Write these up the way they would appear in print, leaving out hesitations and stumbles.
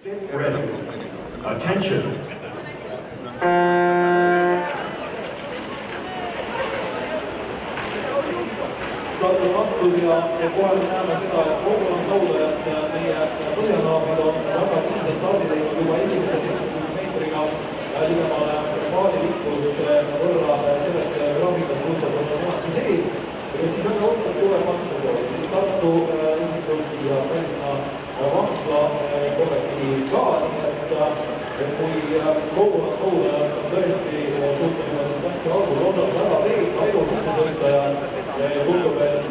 Attention. Ja kohe näeme seda, et Rogaland Saudajad meie põhjanaabrid on väga tõsida stardi teinud juba esimese 76 meetriga ligemale paadi liiklus võrra sellest graafikast võtab on nemad sees. Ja siis väga otsad tuleb vastu siis Tartu esitlus ja Tallinna Vahva kollektiiv ka, nii et kui Rogaland Saudajad on tõesti suhteliselt distantsi algul osas väga teed, Aivo sisse sõita ja tundub, et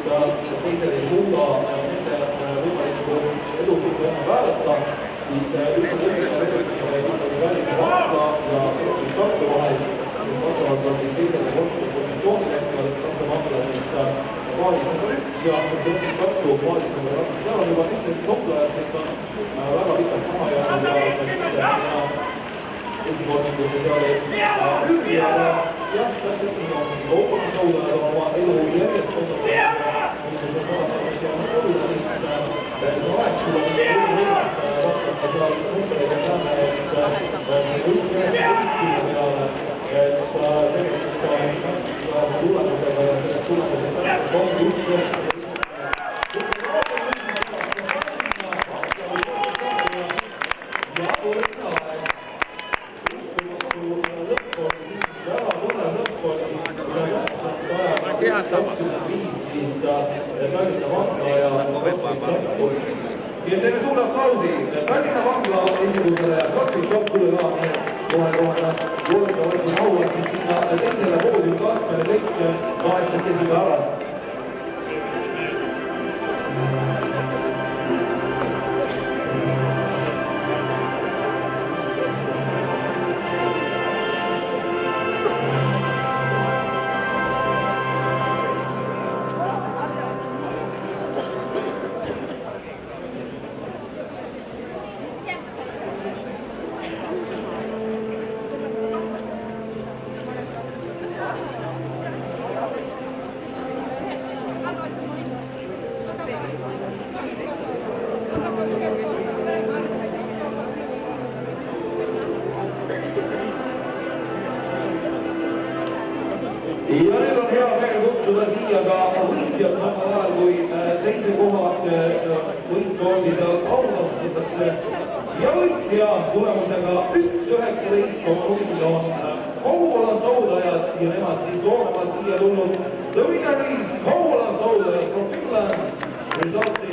teised ei suuda nende võimalikku edusuhtu enne väärata, siis üks Tallinna Vahva ja Tartu vahel, mis vastavalt on teisele korpuse positsioonile hetkel, Tartu Vahva siis paadis number 1 ja Tartu paadis number 2. Seal on juba teised soplejad, kes on väga pikalt sama jäänud ja esikorningusse seal ei lüügi, aga jah, täpselt nii on. Rogaland Saudajad on oma elu järjest osatanud ja millised on vaadatamist ja olla, siis see aeg tuleb vastavalt seal numbreid ja näeme, et 1.19 peale, et tegemist tulemusega ja sellest tulemusest täpselt on 1.19. Tallinna Vahva ja Tartu. Ja teeme suure aplausi Tallinna Vahva esindusele ja Kasvik Koptule ka kohe võtta hauad siis sinna teisele poodiumi astmele kõik 8 kesiga ära. Ja nüüd on hea meel kutsuda siia ka võitjad samal ajal, kui teise koha võistkoondi seal aunastatakse. Ja võitja tulemusega 1.19.0 on Rogaland Saudajad ja nemad siis Soomemaalt siia tulnud. The winner is Rogaland Saudajad from Finland.